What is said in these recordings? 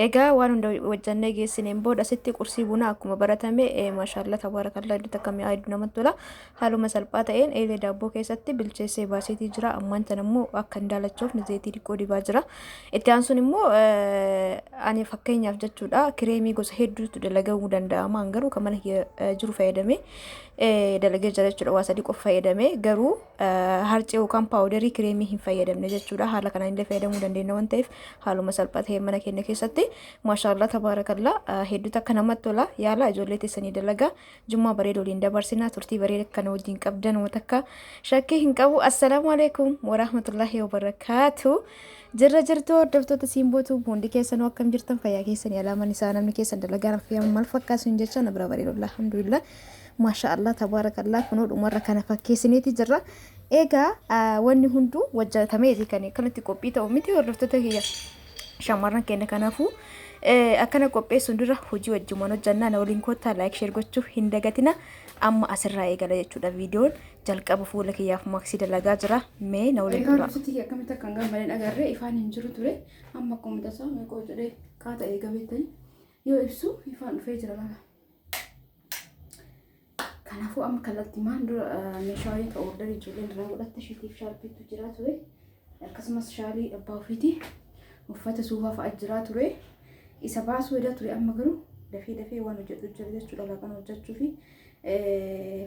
Egaa waan hunda wajjannee geessineen booda asitti qursii bunaa akkuma baratame maashaallah tabaarakallaa iddoo takka mi'aa hedduu namatti tola. Haaluma salphaa ta'een eelee daabboo keessatti bilcheessee baaseetii jira. Ammaan tana immoo akka hin daalachoofne zayitii xiqqoo dibaa jira. Itti aansuun immoo ani fakkeenyaaf jechuudha kireemii gosa hedduutu dalagamuu danda'ama. An garuu kan mana jiru fayyadamee dalagee jira jechuudha. Waa sadii qofa fayyadamee garuu harcee yookaan paawudarii kireemii hin fayyadamne jechuudha. Haala kanaan illee fayyadamuu dandeenya waan ta'eef haaluma salphaa ta'een mana keenya keessatti maashaallah tabaarakallaa hedduutu akka namatti tola. Yaala ijoollee teessanii dalagaa jummaa bareeda waliin dabarsinaa turtii bareeda kana wajjin qabdan wanta akka shakkii hin qabu. Assalaamu alaikum warahmatullahi wabarakaatu. Jirra jirtuu hordoftoota siimbootu hundi keessanuu akkam jirtan fayyaa keessanii alaamaan isaa namni keessan dalagaa maal fakkaatu hin jecha na bira bareedullah alhamdulillah maashaallah tabaarakallaa kunoo dhumarra kana fakkeessiniiti jirra. Egaa wanni hunduu wajjatameeti kan kanatti qophii ta'u miti hordoftoota kiyya shamarran keenya kanaafuu akkana qopheessuun dura hojii wajjumaan hojjannaa na waliin koottaa laayik sheer gochuu hin dagatina. Amma asirraa eegala jechuudha viidiyoon jalqaba fuula kiyyaaf maaksii dalagaa jira mee na waliin tura. Egaa akkamitti akka hin gammadeen agarree ifaan hin jiru ture amma akkuma tasaa meeqoo jedhee kaata eegabeettanii yoo ibsu ifaan dhufee jira laga. Kanaafuu amma kallattii maan dura meeshaalee ta'u ordarii ijoolleen irraa godhatte shiitiif shaarpiitu jira ture akkasumas shaalii abbaa ofiiti uffata suufaa fa'a jira ture isa baasuu eda ture amma garuu dafee waan hojjetu jira jechuudha laqan hojjechuu fi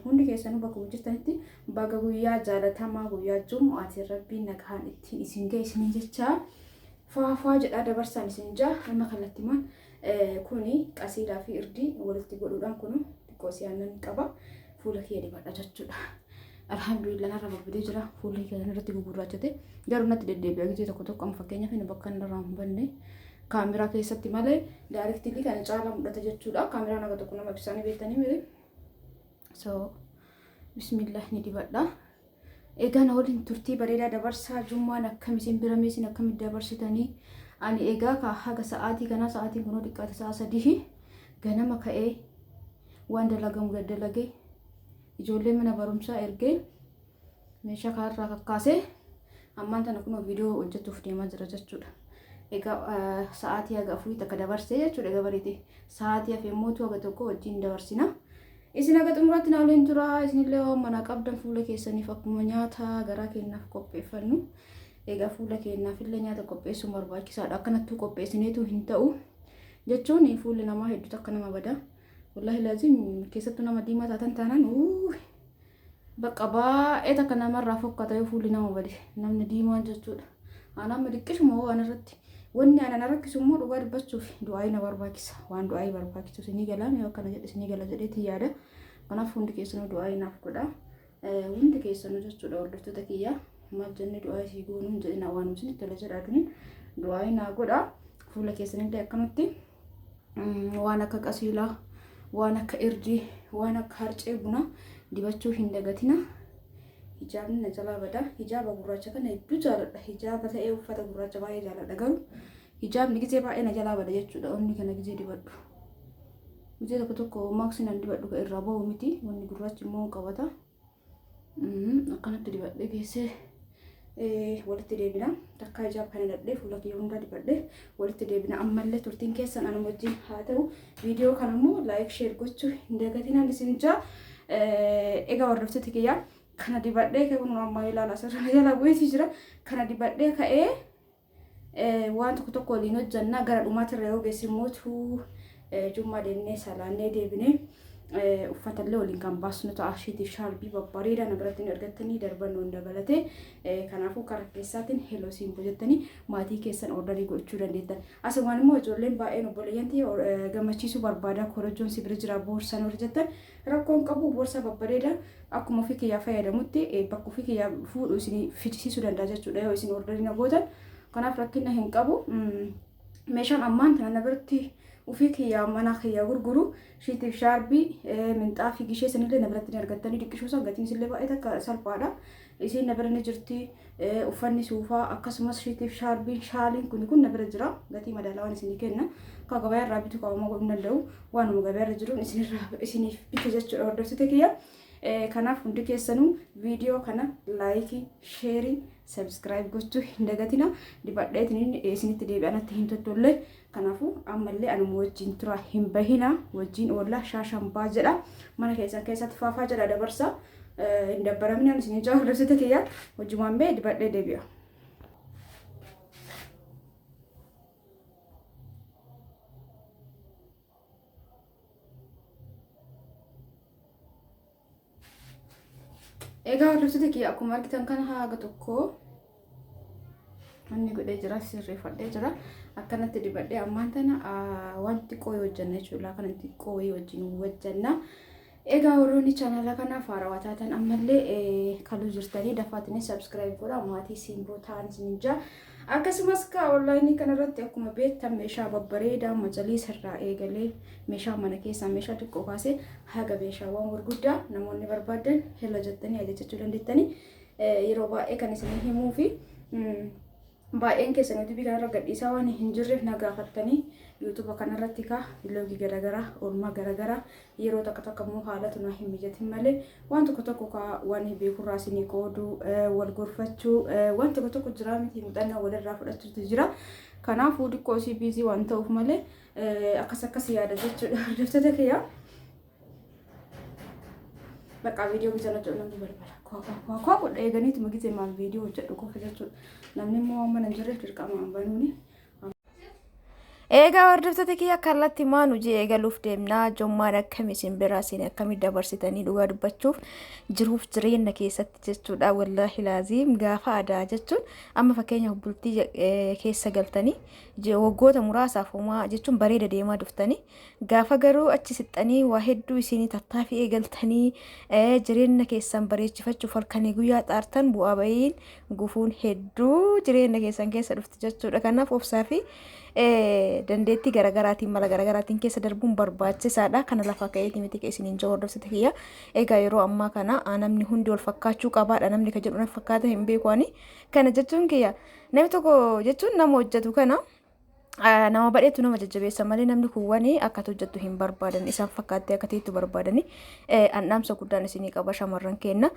hundi keessanuu bakka hojjetanitti baga guyyaa jaalatamaa guyyaa jumu ati rabbiin nagaan ittiin isin ga'e isin jecha faafaa jedhaa dabarsaan isin jaa amma kallattii maan kuni qasiidaa fi irdii walitti godhuudhaan kunu xiqqoo siyaanan qaba fuula kiyya dibadha jechuudha. Alhamdulillah narra babbadee jira fuula kiyya irratti gugurraachate garuu natti deddeebi'a gisee tokko tokko amma fakkeenyaaf inni bakka inni irraa hin banne kaameraa keessatti malee daayirektiilii kana caalaa mul'ata jechuudha. Kaameraa naga tokko nama ibsaanii beektanii miti. So bismillah ni dibadha. Egaa na waliin turtii bareedaa dabarsaa jummaan akkamisin birameesin akkamitti dabarsitanii ani egaa ka haga sa'aatii kana sa'aatiin kunoo xiqqaate sa'a 3 ganama ka'ee waan dalagamu daddalagee ijoollee mana barumsaa ergee meeshaa kaarraa kakkaasee ammaan tana kunoo viidiyoo hojjetuuf deemaa jira jechuudha. Egaa sa'aatii haga 4 akka dabarsee jechuudha egaa bareedee sa'aatii hafee mootuu haga tokko wajjin dabarsina. Isin haga xumuraatti na waliin tura isinillee waan mana qabdan fuula keessaniif akkuma nyaata garaa keenyaaf qopheeffannu. Egaa fuula keenyaaf illee nyaata qopheessuun barbaachisaadha. Akkanattuu qopheessineetu hin ta'u jechuun fuulli namaa hedduutu akka nama bada. Wallahi laazim keessattuu nama diimaa taatan taanaan bakka baay'ee takka namarraa fokkata yoo fuulli nama bade namni diimaa jechuudha. Anaan madiqqishuma waan irratti wanni ana rakkisu immoo dhugaa dubbachuuf du'aayi na barbaachisa waan du'aayi barbaachisu isinii galaa mee akkana jedhe isinii gala jedheetii yaada. Kanaaf hundi keessanuu du'aayi naaf godha. Hundi keessanuu jechuudha hordoftoota kiyya maal jennee du'aayi sii goonuu hin jedhina waan isinitti tola jedhaa duniin du'aayi naa godha. Fuula keessanillee akkanatti waan akka qasiilaa waan akka irdii waan akka harcee buna dibachuu hin dagatina. Hijaabni na jalaa bada hijaaba gurraacha kana hedduu jaaladha hijaaba ta'ee uffata gurraacha baay'ee jaaladha garuu hijaabni gisee baay'ee na jalaa bada jechuudha onni kana gisee dibadhu gisee tokko tokko maaksii nan dibadhu ka irraa ba'u miti wanni gurraachi immoo qabata akkanatti dibadhee geessee walitti deebina takka hijaaba kana dadhee fuula kiyya hundaa dibadhee walitti deebina ammallee turtiin keessan anuma wajjin haa ta'u viidiyoo kana immoo laayik sheer gochuu hin dagatinaan isin jaa. Egaa hordoftoota kiyyaa kana dibadhee kun amma ilaala asirra jala bu'eeti jira kana dibadhee ka'ee waan tokko waliin hojjannaa gara dhumaatirra yoo geessimootu jummaa deemnee salaannee deebinee uffatallee waliin kan baasnu ta'a shiitiif shaarbii babbareedaa na biratti argattanii darbannoon dabalatee kanaafuu karaa keessaatiin heloo siin hojjettanii maatii keessan ordarii gochuu dandeettan. Asumaan immoo ijoolleen baay'een obboleeyyan ta'e gammachiisuu barbaada korojoon si bira jira boorsaan hojjettan rakkoon qabu boorsaa babbareedaa akkuma ofii kiyyaa fayyadamutti bakka ofii kiyyaa fuudhu isin fichisiisuu danda'a jechuudha yoo isin ordarii na gootan. Kanaaf rakkina hin qabu. Meeshaan ammaan tana na biratti ofii kiyyaa mana kiyyaa gurguru shiitiif shaarbii minxaafii gishee sanillee na biratti argattanii dhiqqishuu san gatiin isillee baay'ee takka salphaadha. Isiin na bira ni jirti uffanni suufaa akkasumas shiitiif shaarbii shaaliin kun na bira jira gatii madaalawaan isinii kenna. Ka gabayaa irraa bitu qabamoo godhuu danda'u waanuma gabayaa irra jiruun isiniif bitu jechuudha hordoftoota kiyya. kanaaf hundi keessanuu viidiyoo kana laayikii sheerii subscribe gochuu hin dagatina dibadheetiin isinitti deebi'anatti hin tottollee kanaafuu ammallee anuma wajjin tura hin bahina wajjin oolla shaashambaa jedha mana keessatti faafaa jedha dabarsa hin dabbaramne isin ijaa hordoftoota kiyya wajjumaan bee dibadhee deebi'a. Egaa hordoftoota kiyya akkuma argitan kana haga tokko manni godhee jira sirreeffadhee jira akkanatti dibadhee ammaan tana wanti qo'ee hojjanna jechuudha kanatti qo'ee wajjin hojjanna. Egaa warroonni chaanala kana faarawaa taatan ammallee kaluu jirtanii dafaatanii subscribe godhaa maatii simboo ta'an sinjaa akkasumas ka online kanarratti akkuma beektan meeshaa babbareedaa majaliisa irraa eegalee meeshaa mana keessaa meeshaa xiqqoo kaasee haga meeshaawwan gurguddaa namoonni barbaadan hela jettanii ajajachuu dandeettanii yeroo baay'ee kan isin himuu fi baay'een keessan YouTube kanarra gadhiisaa waan hin jirreef na gaafattanii YouTube kanarratti ka vloogii garagaraa oolmaa garagaraa yeroo takka immoo haalatu na hin mijatin malee waan tokko ka waan beekurraa isinii qooduu wal gorfachuu waan tokko jira miti muuxannoo walirraa fudhachuutu jira. Kanaafuu xiqqoo isii biizii waan ta'uuf malee akkas yaada jechuudha hordoftoota kiyya. Bakka viidiyoo gisa na namni balbala kwa godha eeganiitu magizee maal viidiyoo hojjedhu qofa jechuudha. Namni immoo waan mana jirreef dirqamaan banuuni. Egaa hordoftoota kiyya kallattii maan hojii eegaluuf deemnaa jommaan akkami isin biraa isin akkami dabarsitanii dhugaa dubbachuuf jiruuf jireenya keessatti jechuudha. Wallaahi laaziim gaafa aadaa jechuun amma fakkeenya bultii keessa galtanii waggoota muraasaaf homaa jechuun bareeda deemaa dhuftanii gaafa garuu achi sixxanii waa hedduu isinii tattaaffii eegaltanii jireenya keessan bareechifachuuf halkanii guyyaa xaartan bu'aa ba'iin gufuun hedduu jireenya keessan keessa dhufti jechuudha. Kanaaf obsaa fi dandeettii garagaraatiin mala garagaraatiin keessa darbuun barbaachisaadha. Kana lafa ka'eetii miti isiniin jiru hordoftoota kiyya. Egaa yeroo ammaa kana namni hundi wal fakkaachuu qabaadha. Namni kan jedhu fakkaata hin beekwani. Kana jechuun kiyya namni tokko jechuun nama hojjetu kana nama badheetu nama jajjabeessa malee namni kuwwanii akkatu hojjetu hin barbaadan isaan fakkaattee akkatiitu barbaadani annaamsa guddaan isinii qaba shamarran kenna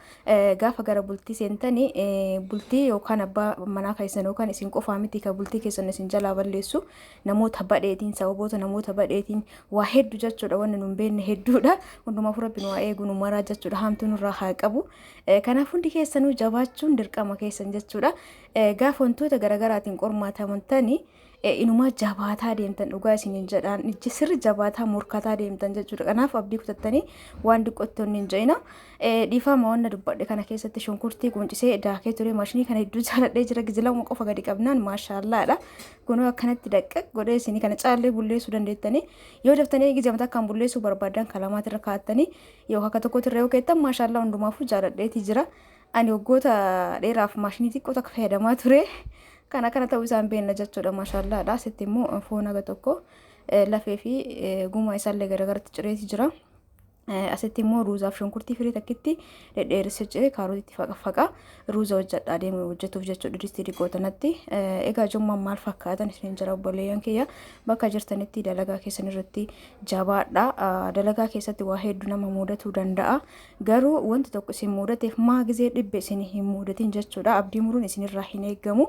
gaafa gara bultii seentanii bultii yookaan abbaa manaa keessan yookaan isin qofaa miti ka bultii keessan isin jalaa balleessu namoota badheetiin sababoota namoota badheetiin waa hedduu jechuudha wanni nun beekne hedduudha hundumaa furabbi nu waa eegu nu maraa jechuudha haamtuu nurraa haa qabu kanaaf hundi keessanuu jabaachuun dirqama keessan jechuudha gaafa wantoota garagaraatiin qormaatamtanii inuma jabaataa deemtan dhugaa isiniin jedhaan sirri jabaataa murkataa deemtan jechuudha. Kanaaf abdii kutattanii waan diqqottonni hin jedhina. Dhiifama waan dubbadhe kana keessatti shunkurtii quncisee daakee ture maashinii kana hedduu jaaladhee jira gizilama qofa gadi qabnaan maashaallaadha. Kunoo akkanatti daqqaq godhee isinii kana caallee bulleessuu dandeettanii yoo daftanii gizamata akkaan bulleessuu barbaadan kalamaat irra kaa'attanii yoo akka tokkotti irra yoo keettan maashaallaa hundumaafuu jaaladheeti jira. Ani waggoota dheeraaf maashinii xiqqoo takka fayyadamaa ture. Kana ta'uu isaan beekna jechuudha maashaallaadha. Asitti immoo foon aga tokko lafee fi gumaa isaallee garagaraatti cireeti jira. Asitti immoo ruuzaaf shunkurtii firii takkitti dhedheerisse ciree kaarotiitti faqa ruuza hojjedhaa deemu hojjetuuf jechuudha distii dhiqootanatti. Egaa jommaan maal fakkaatan isin jira obboleeyyan kiyya bakka jirtanitti dalagaa keessan irratti jabaadha. Dalagaa keessatti waa hedduu nama mudatuu danda'a. Garuu wanti tokko isin mudateef maa gizee dhibbe isin hin mudatin jechuudha. Abdii muruun isinirraa hin eeggamu.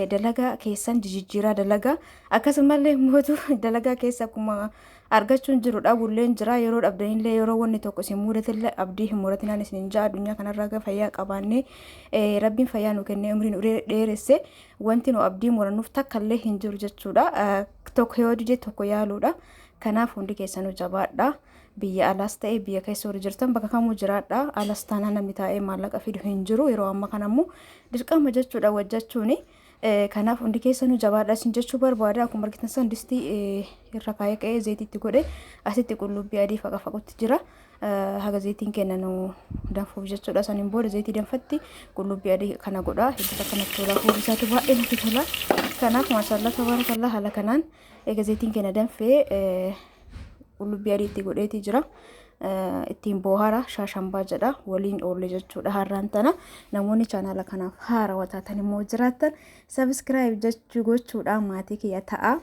Dalagaa keessan jijjiiraa dalagaa akkasumallee mootu dalagaa keessa akkuma argachuun jirudha bulleen jira yeroo dhabdanillee yeroo wanni tokko isin mudatillee abdii hin mudatinaan isin jaa addunyaa kanarraa fayyaa qabaannee rabbiin fayyaa nu kennee umriin dheeresse wanti nu abdii murannuuf takkallee hin jiru jechuudha. Tokko yoo dide tokko yaaluudha. Kanaaf hundi keessanuu jabaadha. Biyya alaas ta'e biyya keessa warri jirtan bakka kamuu jiraadha. Alas taanaa namni taa'ee maallaqa fidu hin jiru yeroo amma kanammoo dirqama jechuudha wajjachuuni. Kanaaf hundi keessanuu jabaadha isin jechuu barbaada. Akkuma argitan san distii irra kaayee qe'ee zayitiitti godhe asitti qullubbii adii faqutti jira. Haga zayitiin kennanu danfuuf jechuudha. Saniin booda zayitii danfatti qullubbii adii kana godha. Hedduu akkanatti tola fuudhu isaatu baay'ee natti tola. Kanaaf maashaallah tabaarakallaa haala kanaan eega zayitiin kenna danfee qullubbii adiitti godheeti jira. Ittiin boohara shaashambaa jedha waliin oolle jechuudha. Har'aan tana namoonni chaanaala kanaaf haarawaa taatan immoo jiraattan subscribe jechuu gochuudha maatii kiyya ta'a.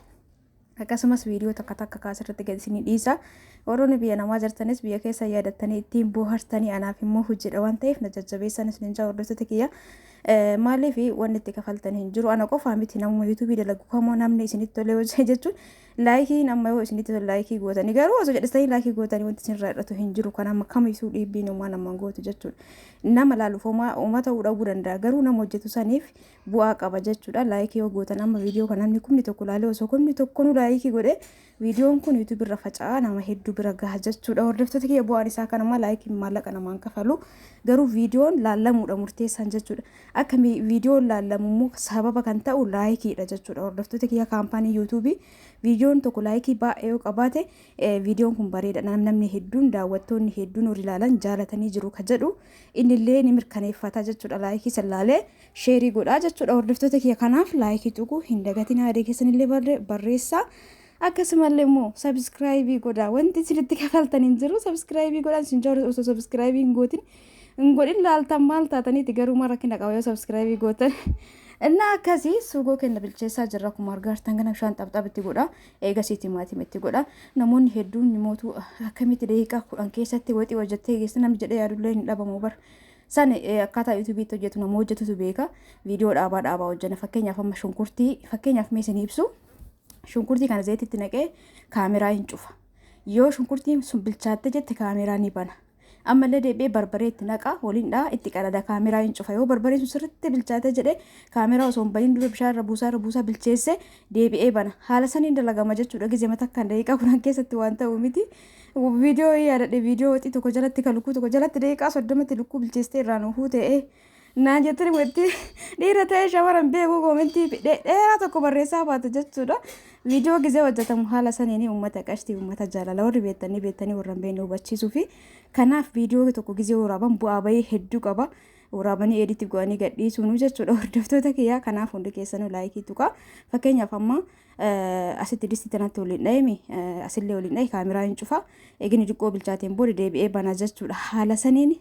akkasumas viidiyoo takka takka kaasirratti gad isinii dhiisa. Warroonni biyya namaa jirtanis biyya keessa yaadattanii ittiin bohaartanii anaaf immoo hojiidha waan ta'eef na jajjabeessanis ni jaa hordoftoota kiyya. Maaliif wanni itti kafaltan hin jiru ana qofaa miti namuma yuutuubii dalagu kamoo namni isinitti tolee hojii jechuun laayikii amma yoo isinitti tole laayikii gootanii garuu osoo jedhistanii laayikii gootanii wanti isin irraa hidhatu hin jiru kan amma kamiisuu dhiibbiin uumaa namaan gootu jechuudha. Nama laaluuf uumaa ta'uu dhabuu danda'a garuu nama hojjetu saniif bu'aa qaba jechuudha. Laayikii yoo gootan amma viidiyoo kan namni kumni tokko laalee osoo kumni tokko nu laayikii godhe viidiyoon kun yuutuubii irra faca'aa nama hedduu bira gaha jechuudha. Hordoftoota kiyya bu'aan isaa kanuma laayikiin maallaqa namaan kafalu garuu viidiyoon laallamuudha murteessaan jechuudha. Akka viidiyoon laallamu immoo sababa kan ta'u laayikiidha jechuudha. Hordoftoota kiyya kaampaanii yuutuubii viidiyoon tokko laayikii baay'ee yoo qabaate viidiyoon kun bareeda namni hedduun daawwattoonni hedduun hori ilaalan jaalatanii jiru ka jedhu innillee ni mirkaneeffata jechuudha. Laayikii sallaalee sheerii godhaa jechuudha. Hordoftoota kiyya kanaaf laayikii tuquu hin dagatinaa adii keessanillee barreessaa. Akkasumallee immoo sabskraayibii godhaa wanti isinitti kafaltan hin jiru sabskraayibii godhaa isin jaalatu osoo sabskraayibii hin godhin laaltan maal taataniiti garuu mara rakkina qaba yoo sabskraayibii gootan. Inna akkasii suugoo kenna bilcheessaa jirra akkuma argaa jirtan kana bishaan xabxabitti godha eegasii timaatimitti godha. Namoonni hedduun nimootu akkamitti daqiiqaa 10 keessatti waxii hojjettee geesse namni jedhee yaadullee hin dhabamu bar. San akkaataa yuutuubiitti hojjetu nama hojjetutu beeka. Viidiyoo dhaabaa hojjenna fakkeenyaaf amma shunkurtii fakkeenyaaf mee isin ibsu. Shunkurtii kana zayititti naqee kaameraa hin cufa. Yoo shunkurtiin sun bilchaatte jette kaameraa ni bana. Ammallee deebi'ee barbaree itti naqa waliin dhaa itti qadada kaameraa hin cufa. Yoo barbareen sun sirriitti bilchaate jedhee kaameraa osoo hin baniin dura bishaan irra buusaa bilcheesse deebi'ee bana. Haala saniin dalagama jechuudha. Gizee matakkaan daqiiqaa 10 keessatti waan ta'u miti. Viidiyoo yaadadhe viidiyoo waxii tokko jalatti kan lukkuu tokko jalatti daqiiqaa 30tti lukkuu bilcheestee irraa nuufuu ta'ee. Naan jettani watti dhiira ta'ee shamarran beekuu koomentii dheeraa tokko barreessaa baatu jechuudha. Viidiyoo gizee hojjetamu haala saniin uummata qashtii uummata jaalala warri beektanii warra hin beekne hubachiisuu fi kanaaf viidiyoo tokko gizee waraaban bu'aa bahii hedduu qaba. Waraabanii editti go'anii gadhiisuu jechuudha. Hordoftoota kiyyaa kanaaf hundi keessanuu laayikii tuqa. Fakkeenyaaf amma asitti distii tanatti waliin dhahemi asillee waliin dhahe kaameraa hin cufa. Eegni diqqoo bilchaateen booda deebi'ee bana jechuudha. Haala saniin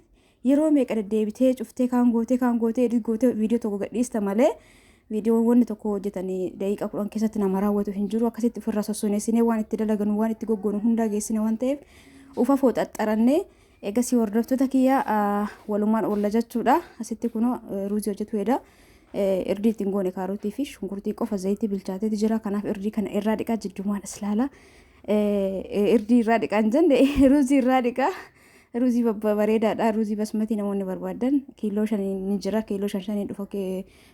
yeroo meeqa deddeebitee cuftee kaan gootee edit gootee viidiyoo tokko gadhiista malee viidiyoo wanni tokko hojjetanii daqiiqaa 10 keessatti nama raawwatu hin jiru. Akkasitti ofirraa sossoneessinee waan itti dalaganu waan itti goggoonu hundaa geessine waan ta'eef ufa fooxaxxarannee eegasii hordoftoota kiyyaa walumaan oolla jechuudha. Asitti kunoo ruuzii hojjetu hedha. Irdii ittiin goone kaarotii fi shunkurtii qofa zayitii bilchaateeti jira. Kanaaf irdii kana irraa dhiqaa jiddumaan islaala. Irdii irraa dhiqaa hin jenne ruuzii irraa dhiqaa. Ruuzii bareedaadha. Ruuzii basmatii namoonni barbaadan kiiloo 5 ni jira. Kiiloo 5 dhufa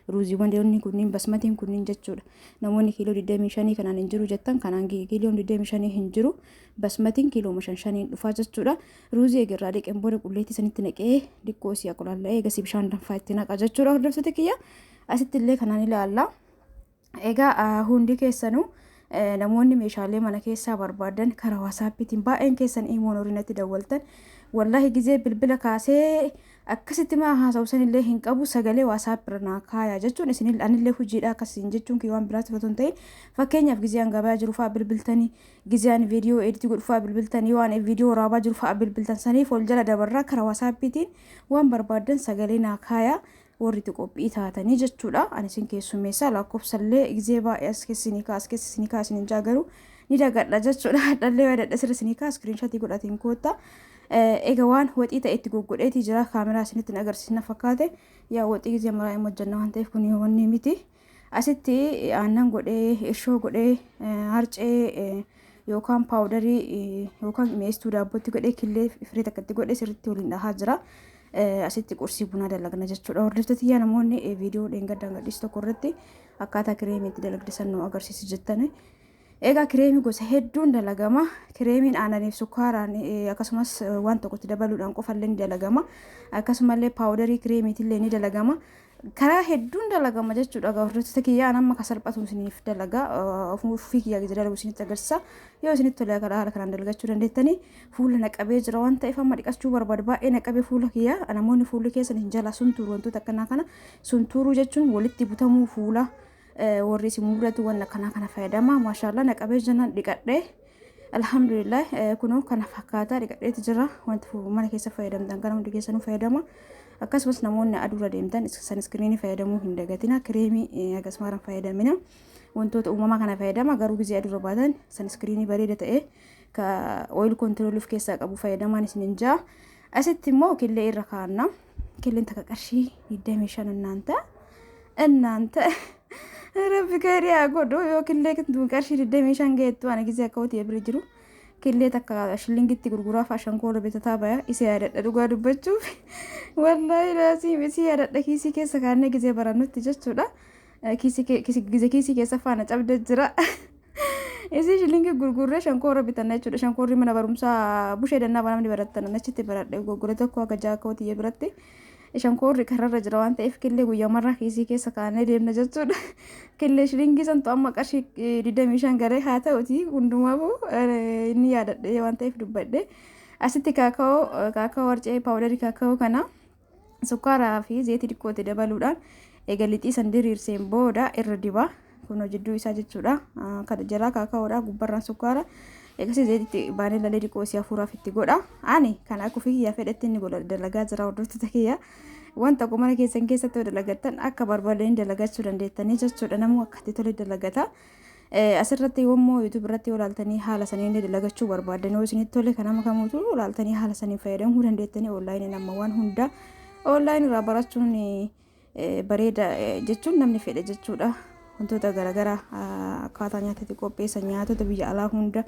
ruuziiwwan deemni kunniin basmatiin kunniin jechuudha. Namoonni kiiloo 25 kanaan hin jiru jettan kanaan kiiloo 25 hin jiru. Basmatiin kiiloo 5 dhufa jechuudha. Ruuzii egerraa dhiqeen booda qulleetti sanitti naqee diqqoo si aqulaallee eegasii bishaan danfaa itti naqa jechuudha. Hordoftoota kiyya asitti illee kanaan ilaalla. Egaa hundi keessanuu namoonni meeshaalee mana keessaa barbaadan karaa WhatsAppiitiin baay'een keessan imoon horiinatti dawwaltan wallahi gizee bilbila kaasee akkasitti maa haasawusan illee hin qabu sagalee WhatsApp irra naa kaayaa jechuun isin anillee hojiidha akkasiin jechuun waan biraatti fatoon ta'e fakkeenyaaf gizee an gabaa jiru fa'aa bilbiltanii gizee an viidiyoo editii godhu fa'aa bilbiltanii waan viidiyoo waraabaa jiru fa'aa bilbiltan saniif ol jala dabarraa karaa WhatsAppiitiin waan barbaadan sagalee naa kaayaa warri qophii taatanii jechuudha. Ani sin keessummeessaa lakkoofsallee gizee baay'ee as keessanii kaas hin jaagaru ni dagadha jechuudha. Dhallee waa dadhasirra isinii kaas screenshot godhatiin koota. Egaa waan waxii ta'e itti goggodheetii jira kaameraa isinitti agarsiisna fakkaate yaa waxii gizee maraa hin hojjanna waan ta'eef kun wanni miti. Asitti aannan godhee irshoo godhee harcee yookaan paawudarii yookaan mi'eessituu daabbootti godhee killee firii takkatti godhee sirriitti waliin dhahaa jira. Asitti qursii bunaa dalagna jechuudha. Hordoftoota kiyyaa namoonni viidiyoo dheengaddaa gadhiisu tokko irratti akkaataa kireemiitti dalagdisan nu agarsiisu jettani. Egaa kireemii gosa hedduun dalagama. Kireemiin aannaniif sukkaaraan akkasumas waan tokkotti dabaluudhaan qofallee ni dalagama. Akkasumallee paawudarii kireemiitillee ni dalagama. Karaa hedduun dalagama jechuudha. Hordoftoota kiyyaa amma ka salphatu isiniif dalaga ofii kiyyaa gizee dalagu isinitti agarsiisa. Yoo isinitti tolee haala kanaan dalagachuu dandeettanii fuula naqabee jira waan ta'eef amma dhiqachuu barbaadu baay'ee naqabee fuula kiyyaa namoonni fuulli keessan hin jala suntuuru wantoota akkanaa kana suntuuruu jechuun walitti butamuu fuula warri isin mudatu waan akkanaa kana fayyadama. Maashaallah naqabee jiran dhiqadhee alhamdulillah kunoo kana fakkaataa dhiqadheeti jira wanti mana keessa fayyadamtan kana hundi keessanuu fayyadama. Akkasumas namoonni aduura deemtan san iskiriinii fayyadamuu hin dagatina. Kireemii akkasumarraan fayyadamina. wantoota uumamaa kana fayyadama. Garuu gizee aduu barbaaddan sanskiriinii bareeda ta'e ka oil control of keessaa qabu fayyadamaan isinin jaa. Asitti immoo killee irra kaa'anna. Killeen takka qarshii 25 እናንተ ረብ ከሪያ ጎዶ ዮ killee qarshii 25 geettu ana gizee akka hoti bira jiru killee takka shilingitti gurguraa faashan koola bitataa baya isi yaadadha dhugaa dubbachuuf wallahi laasiim isi yaadadha kiisii keessa kaanee gizee barannutti jechuudha. Kiisii keessa faana cabde jira. Isi shilingi gurgurree shankoora bitanna jechuudha. Shankoorri mana barumsaa bushee dannaa banamni barattan achitti baradhe gurgure tokko akka jaaka hoti biratti. Shankoorri kararra jira waan ta'eef killee guyyaa marraa kiisii keessa kaanee deemna jechuudha. Killee shilingii santu amma qarshii 25 garee haa ta'uti hundumaafuu inni yaadadhe waan ta'eef dubbadhe. Asitti kaakaoo warcee paawudarii kaakaoo kana sukkaaraa fi zayitii xiqqootti dabaluudhaan eega lixii san diriirseen booda irra dibaa kun jidduu isaa jechuudha. Kana jalaa kaakaoodha gubbarraan sukkaara eegasi zayitii baanee lalee xiqqoo si afuuraaf itti godha. Ani kana akka ofii fedhetti inni godha dalagaa jira hordoftoota kiyya. Wanta mana keessatti dalagattan akka barbaadan dalagachuu dandeettanii jechuudha. Namuu akkatti tole dalagata. Asirratti yommuu YouTube irratti ilaaltanii haala saniin dalagachuu barbaadan yoo isinitti tole kanama kamuutu ilaaltanii haala saniin fayyadamuu dandeettanii online nama waan hunda online irraa barachuun bareeda jechuun namni fedhe jechuudha. Wantoota garaagaraa akkaataa nyaatatti qopheessan nyaatota biyya alaa hunda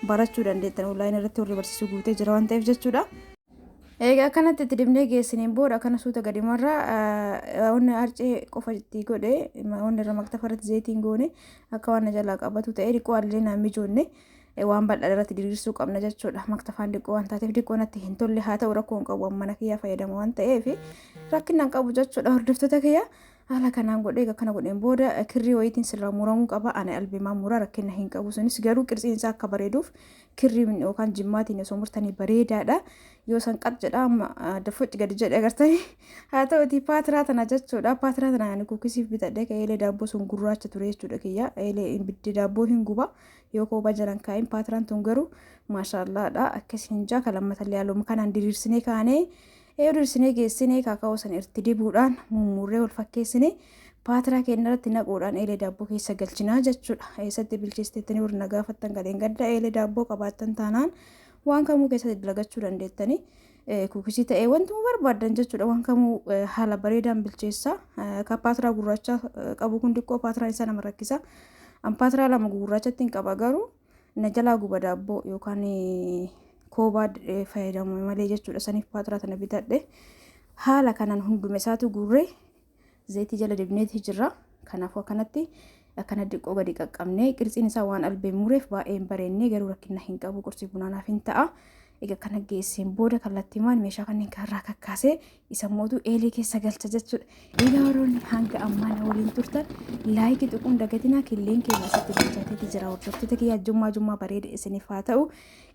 barachuu dandeettan online irratti warri barsiisuu guutee jira waan ta'eef jechuudha. Egaa kanatti itti dibnee geessiniin booda kana suuta gadimarraa wanni arcee qofa itti godhe wanni irra maktafarratti zayitiin goone akka waan jalaa qabatu ta'ee dhiqoo allee naan mijoonne waan bal'aa irratti diriirsuu qabna jechuudha. Maktafaan dhiqoo waan taateef dhiqoo natti hin tolle haa ta'u rakkoo hin qabu mana kiyyaa fayyadama waan ta'eef rakkinaan qabu jechuudha hordoftoota kiyyaa. Haala kanaan godhee akkana godheen booda kirrii wayitiin sirraa muramuu qaba. Ana albeemaa muraa rakkina hin qabu. Sunis garuu qirtsiin isaa akka bareeduuf kirrii yookaan jimmaatiin osoo murtanii bareedaadha. Yoo san qat jedha dafuutti gadi jedhe agartanii haa ta'uti paatiraa tana jechuudha. Paatiraa tana ani kuukisiif bitadhee eelee daabboo sun gurraacha ture jechuudha kiyya. Eelee ibiddi daabboo hin guba yoo koobaa jalan kaa'in paatiraan tun garuu maashaallaadha. Akkasiin jaa kalammatallee halluu kanaan diriirsinee kaanee diriirsinee geessinee kaakaa'oo san irratti dibuudhaan mummurree wal fakkeessinee paatiraa keenya irratti naquudhaan eelee daabboo keessa galchinaa jechuudha. Eessatti bilcheessiteettanii warri na gaafattan gadeen gadda eelee daabboo qabaattan taanaan waan kamuu keessatti dalagachuu dandeettanii kuukisii ta'ee wanti barbaadan jechuudha. Waan kamuu haala bareedaan bilcheessa. Ka paatiraa gurraacha qabu kun xiqqoo paatiraan isaa nama rakkisa. An paatiraa lama gurraachatti hin qaba garuu na jalaa guba daabboo yookaan koobaa fayyadamu malee jechuudha. Saniif paatiraa tana bitadhe haala kanaan hundume isaatu guurree zayitii jala dibneeti jira. Kanaafuu akkanatti akkana diqqoo gadi qaqqabnee qirtsiin isaa waan albeen mureef baay'een bareennee garuu rakkina hin qabu qursii bunaanaaf hin ta'a. Egaa kana geesseen booda kallattiimaan meeshaa kanneen karraa kakkaasee isa mootuu eelee keessa galcha jechuudha. Egaa warroonni hanga ammaa na waliin turtan laayikii tuquun dagatinaa killeen keenya asitti bilchaateeti jira. Hordoftoota kiyyaa jummaa bareeda isiniif haa ta'u.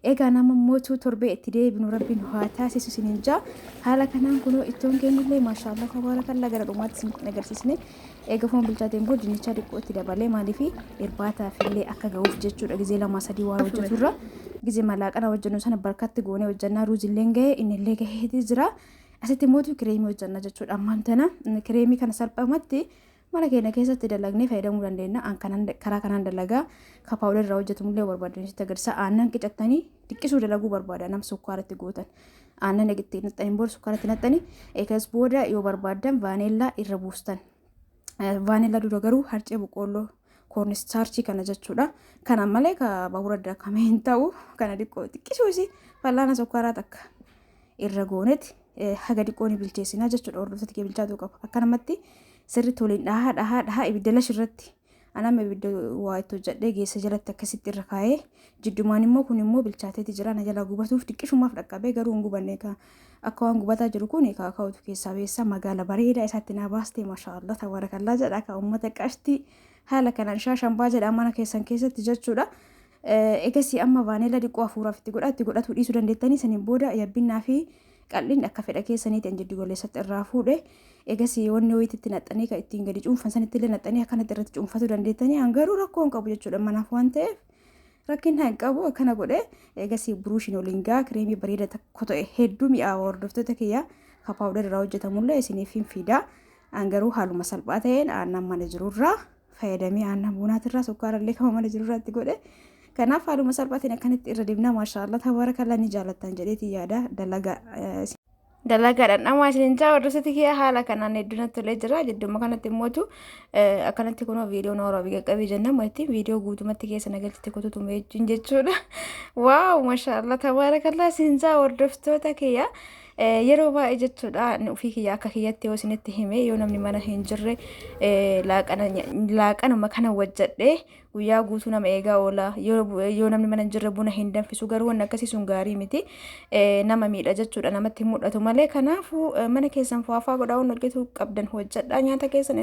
Egaa nama mootuu torbee itti deebinu rabbiin haa taasisu isiniin jaa. Haala kanaan kunoo ittoon keenyallee maashaallah tabaarakallaa gara dhumaatti isin agarsiisne. Egaa foon bilchaateen booda dinnichaa xiqqoo itti dabalee maaliif irbaataaf illee akka ga'uuf jechuudha. Gizee 2-3 waa hojjeturra. Gizee malaaqana hojjennu sana barkatti goonee hojjannaa ruuzilleen ga'ee innillee gaheeti jira. Asitti mootuu kireemii hojjanna jechuudha. Ammaan tana kireemii kana salphamatti mana keenya keessatti dalagnee fayyadamuu dandeenya. Karaa kanaan dalagaa ka paawudarii irraa hojjetamullee barbaadanitti agarsiisa. Aannan qicattanii xiqqisuu dalaguu barbaada nama sukkaaratti gootan. Aannan eegatti naxxanii booda sukkaaratti naxxanii eegas booda yoo barbaadan vaaneellaa irra buustan. Vaaneellaa dura garuu harcee boqqoolloo koornistaarchii kana jechuudha. Kana malee ka baabura daakamee hin ta'u kana xiqqisuusi fallaana sukkaaraa takka irra goonetti haga xiqqoo ni bilcheessinaa jechuudha. Hordoftoota kee bilchaatu qaba. Akkanumatti sirriitti waliin dhahaa ibidda lashirratti anama ibidda waa itti hojjedhee geessa jalatti akkasitti irra kaa'ee jiddumaan immoo kun immoo bilchaateeti jira na jala gubatuuf xiqqisumaaf dhaqqabee garuu hin gubanne akka waan gubataa jiru kun kaakaa'utu keessaa beessa magaala bareedaa isaatti na baastee maashaallah tabaarakallaa jedha akka uummata qashtii haala kanaan shaashambaa jedha mana keessan keessatti jechuudha. Egasii amma vaaneela xiqqoo hafuuraaf itti godhatu dhiisuu dandeettanii saniin booda yabbinnaa fi qal'in akka fedha keessaniitiin jiddu goleessatti irraa fuudhe egasii wanni wayiitti naxxanii kan ittiin gadi cuunfan sanitti illee naxxanii akkanatti irratti cuunfatu dandeettanii hangaruu rakkoo hin qabu jechuudha. Manaaf waan ta'eef rakkin hin qabu akkana godhe egasii buruushiin waliin gaa kireemii bareeda tokko ta'e hedduu mi'aawa hordoftoota kiyyaa ka paawudarii irraa hojjetamullee isiniif hin fidaa hangaruu haaluma salphaa ta'een aannan mana jirurraa fayyadamee aannan bunaatirraa sukkaarallee kama mana jirurratti godhe. Kanaaf haaluma salphaatiin akkanatti irra deemna maashaallah tabaarakallaa ni jaalattan jedheeti yaada dalagaadhaan dhamaa isin jaa hordoftoota kiyya haala kanaan hedduun tolee jira jedduma kanatti immootu akkanatti kunoo viidiyoo noora biyya qabii jenna mootii viidiyoo guutumatti keessa nagalchite kututu meechuun jechuudha. Waaw maashaallah tabaarakallaa isin jaa hordoftoota kiyya yeroo baay'ee jechuudha ofii kiyya akka kiyyatti yoo isinitti hime yoo namni mana hin jirre laaqanuma kana wajjadhee guyyaa guutuu nama eegaa oola yoo namni mana hin jirre buna hin danfisu garuu waan akkasii sun gaarii miti nama miidha jechuudha namatti mul'atu malee kanaafuu mana keessan fu'aafaa godhaa waan hojjetu qabdan hojjedhaa nyaata keessan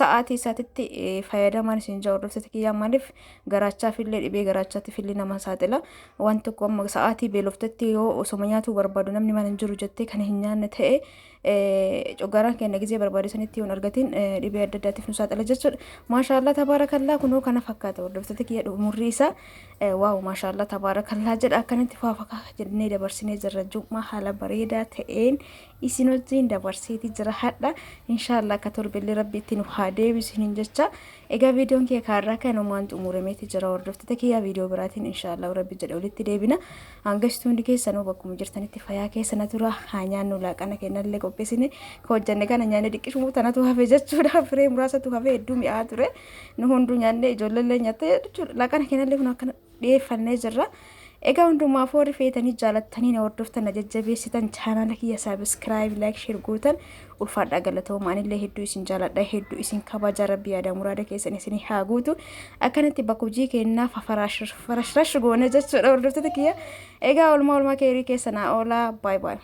sa'aatii isaatitti fayyadamaan isin jaa hordoftoota kiyyaa maaliif garaachaafillee dhibee garaachaatiifillee nama saaxila waan tokko amma sa'aatii beeloftetti yoo osoma nyaatuu barbaadu namni mana hin jiru jettee kan hin nyaanne ta'e cogaraan keenya gizee barbaadisanitti yoon argatiin dhibee adda addaatiif nu saaxila jechuudha. Maashaallah tabaarakallaa kunoo kana fakkaata hordoftoota kiyya umurri isaa waaw maashaallah tabaarakallaa jedha akkanatti faafaka jennee dabarsinee jirra jummaa haala bareedaa ta'een isin wajjin dabarseeti jira hadha inshaallah akka torbillee rabbiitti nu haa deebisiniin jecha. Egaa viidiyoon kee kaarraa kanumaan xumurameeti jira hordoftoota kiyya viidiyoo biraatiin inshaallah rabbi jedhe walitti deebina. Hangasitti hundi keessanuu bakkuma jirtanitti fayyaa keessana tura haa nyaannu laaqana kennallee qopheessine hojjanne kana nyaanne dhiqqisuu tanatu hafe jechuudha. Firee muraasatu hafe hedduu mi'aa ture nu hunduu nyaanne ijoolleellee nyaatte jechuudha. Laaqana kennallee kun akkana dhiyeeffannee jirra. Egaa hundumaaf warri feetanii jaalattanii na hordoftan na jajjabeessitan chaanala kiyya saabskraayib laayik sheer gootan ulfaadhaa galatooma anillee hedduu isin jaaladha hedduu isin kabaja rabbi yaada muraada keessan isin haa guutu akkanatti bakka hojii keenyaaf farashrash goone jechuudha hordoftoota kiyya. Egaa olmaa keerii keessanaa oolaa baay baay.